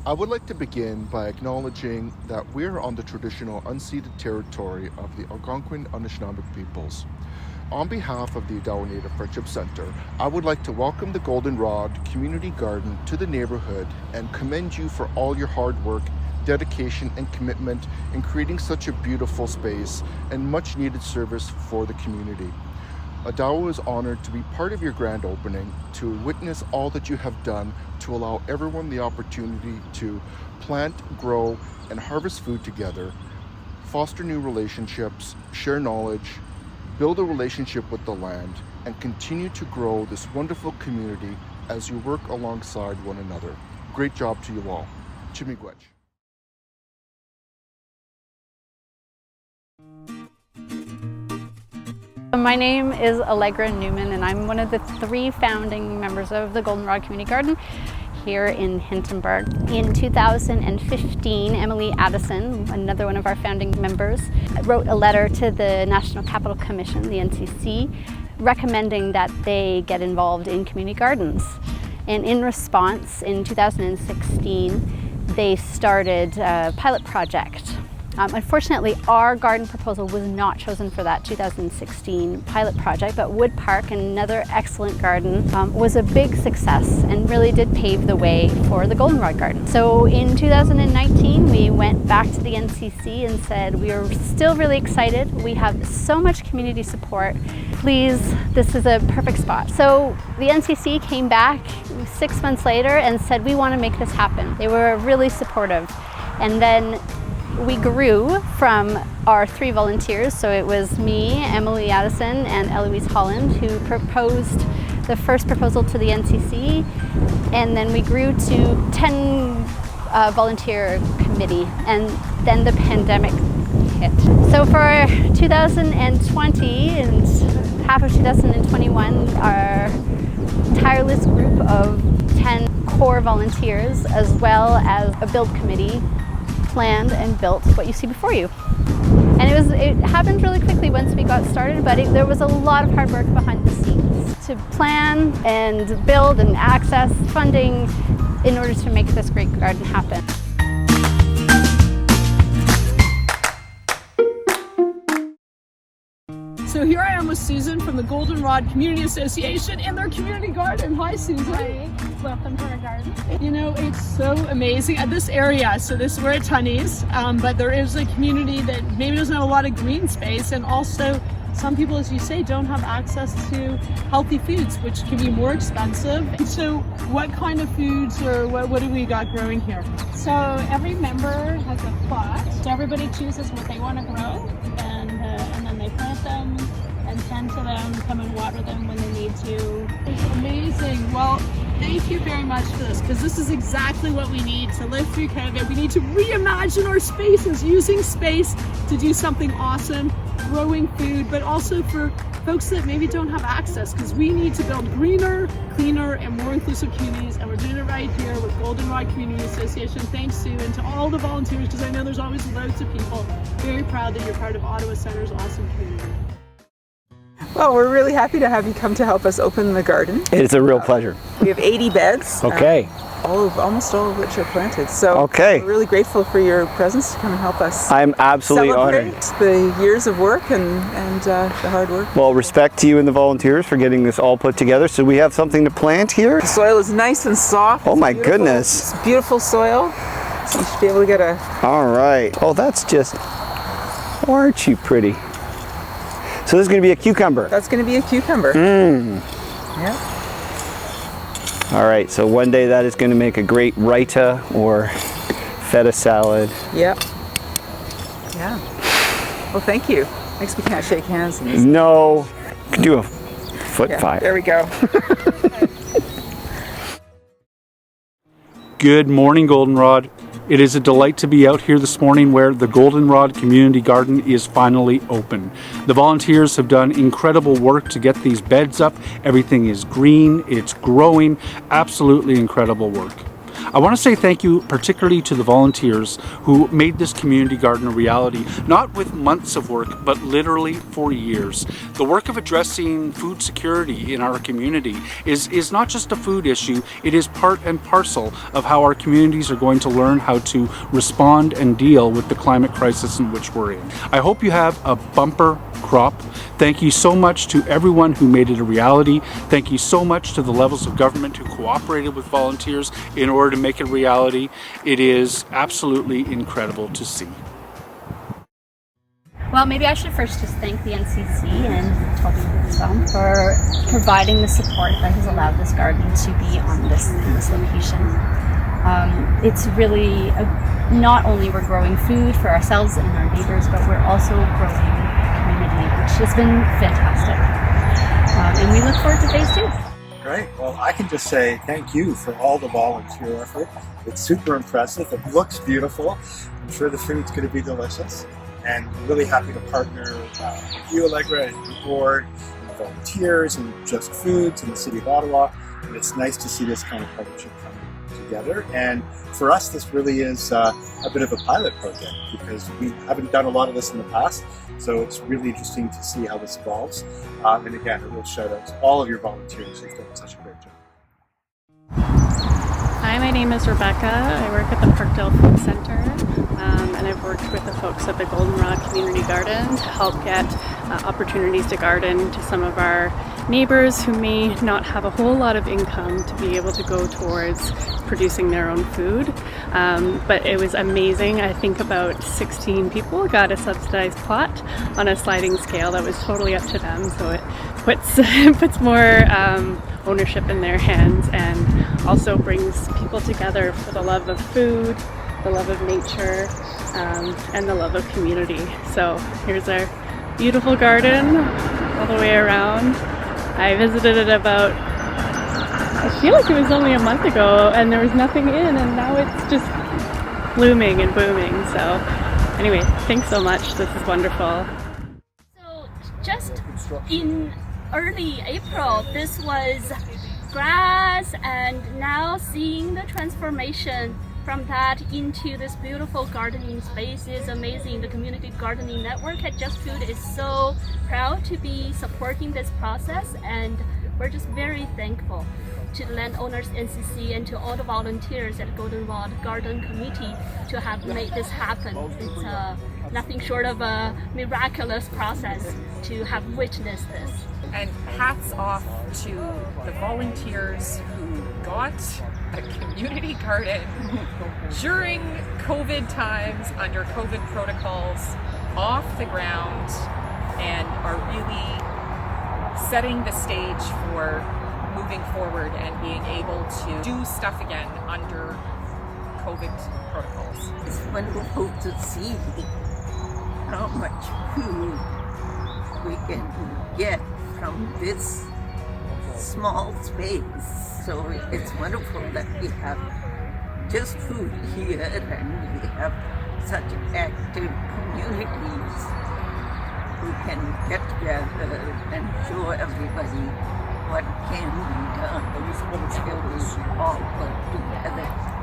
I would like to begin by acknowledging that we're on the traditional unceded territory of the Algonquin Anishinaabe peoples. On behalf of the Odawa Native Friendship Center, I would like to welcome the Goldenrod Community Garden to the neighborhood and commend you for all your hard work, dedication, and commitment in creating such a beautiful space and much needed service for the community. Odawa is honored to be part of your grand opening, to witness all that you have done to allow everyone the opportunity to plant, grow, and harvest food together, foster new relationships, share knowledge, build a relationship with the land, and continue to grow this wonderful community as you work alongside one another. Great job to you all. Chimigwech. My name is Allegra Newman and I'm one of the 3 founding members of the Goldenrod Community Garden here in Hintonburg. In 2015, Emily Addison, another one of our founding members, wrote a letter to the National Capital Commission, the NCC, recommending that they get involved in community gardens. And in response, in 2016, they started a pilot project. Unfortunately, our garden proposal was not chosen for that 2016 pilot project, but Wood Park, another excellent garden, was a big success and really did pave the way for the Goldenrod Garden. So in 2019, we went back to the NCC and said, we are still really excited. We have so much community support. Please, this is a perfect spot. So the NCC came back 6 months later and said, we want to make this happen. They were really supportive. And then we grew from our 3 volunteers, so it was me, Emily Addison, and Eloise Holland who proposed the first proposal to the NCC, and then we grew to 10 volunteer committee, and then the pandemic hit. So for 2020 and half of 2021, our tireless group of 10 core volunteers, as well as a build committee, planned and built what you see before you. And it happened really quickly once we got started, but there was a lot of hard work behind the scenes to plan and build and access funding in order to make this great garden happen. So here I am with Susan from the Goldenrod Community Association in their community garden. Hi, Susan. Hi. Welcome to our garden. You know, it's so amazing. At this area, so we're at Tunney's, but there is a community that maybe doesn't have a lot of green space, and also some people, as you say, don't have access to healthy foods, which can be more expensive. So what kind of foods, or what do we got growing here? So every member has a plot. So everybody chooses what they want to grow, and then they plant them and tend to them, come and water them when they need to. It's amazing. Well, thank you very much for this, because this is exactly what we need to live through COVID. We need to reimagine our spaces, using space to do something awesome, growing food, but also for folks that maybe don't have access, because we need to build greener, cleaner, and more inclusive communities, and we're doing it right here with Goldenrod Community Association. Thanks, Sue, and to all the volunteers, because I know there's always loads of people. Very proud that you're part of Ottawa Center's awesome community. Well, we're really happy to have you come to help us open the garden. It's a real pleasure. We have 80 beds. Okay. Almost all of which are planted. So okay. We're really grateful for your presence to come and help us. I'm absolutely honored. The years of work and the hard work. Well, respect to you and the volunteers for getting this all put together. So we have something to plant here. The soil is nice and soft. Oh my goodness. It's beautiful soil. So you should be able to get a... All right. Oh, that's just... Aren't you pretty? So this is going to be a cucumber. That's going to be a cucumber. Yeah. All right, so one day that is going to make a great raita or feta salad. Yep. Yeah. Well, thank you. I guess we can't shake hands. No. You can do a foot 5. There we go. Good morning, Goldenrod. It is a delight to be out here this morning where the Goldenrod Community Garden is finally open. The volunteers have done incredible work to get these beds up. Everything is green, it's growing, absolutely incredible work. I want to say thank you particularly to the volunteers who made this community garden a reality, not with months of work, but literally for years. The work of addressing food security in our community is not just a food issue, it is part and parcel of how our communities are going to learn how to respond and deal with the climate crisis in which we're in. I hope you have a bumper crop. Thank you so much to everyone who made it a reality. Thank you so much to the levels of government who cooperated with volunteers in order to make it a reality. It is absolutely incredible to see. Well, maybe I should first just thank the NCC and Tobi Nussbaum for providing the support that has allowed this garden to be on this location. It's really not only we're growing food for ourselves and our neighbors, but we're also growing community, which has been fantastic. And we look forward to phase 2. Great. Well, I can just say thank you for all the volunteer effort. It's super impressive. It looks beautiful. I'm sure the food's going to be delicious. And I'm really happy to partner with you, Allegra, and your board, and the volunteers, and Just Foods, and the City of Ottawa. And it's nice to see this kind of partnership come together. And for us, this really is a bit of a pilot project because we haven't done a lot of this in the past. So it's really interesting to see how this evolves. And again, a real shout out to all of your volunteers who've done such a great job. Hi, my name is Rebecca. I work at the Parkdale Food Center, and I've worked with the folks at the Goldenrod Community Garden to help get opportunities to garden to some of our neighbors who may not have a whole lot of income to be able to go towards producing their own food. But it was amazing. I think about 16 people got a subsidized plot on a sliding scale that was totally up to them, so it puts more ownership in their hands and also brings people together for the love of food, the love of nature, and the love of community. So here's our beautiful garden all the way around. I visited it about, I feel like it was only a month ago, and there was nothing in, and now it's just blooming and booming. So anyway, thanks so much. This is wonderful. So just in early April, this was grass, and now seeing the transformation from that into this beautiful gardening space is amazing. The Community Gardening Network at Just Food is so proud to be supporting this process, and we're just very thankful to the landowners, NCC, and to all the volunteers at Goldenrod Garden Committee to have made this happen. It's nothing short of a miraculous process to have witnessed this. And hats off to the volunteers who got a community garden during COVID times, under COVID protocols, off the ground, and are really setting the stage for moving forward and being able to do stuff again under COVID protocols. It's wonderful to see how much food we can get from this small space. So it's wonderful that we have Just Food here, and we have such active communities who can get together and show everybody what can be done if we all work together.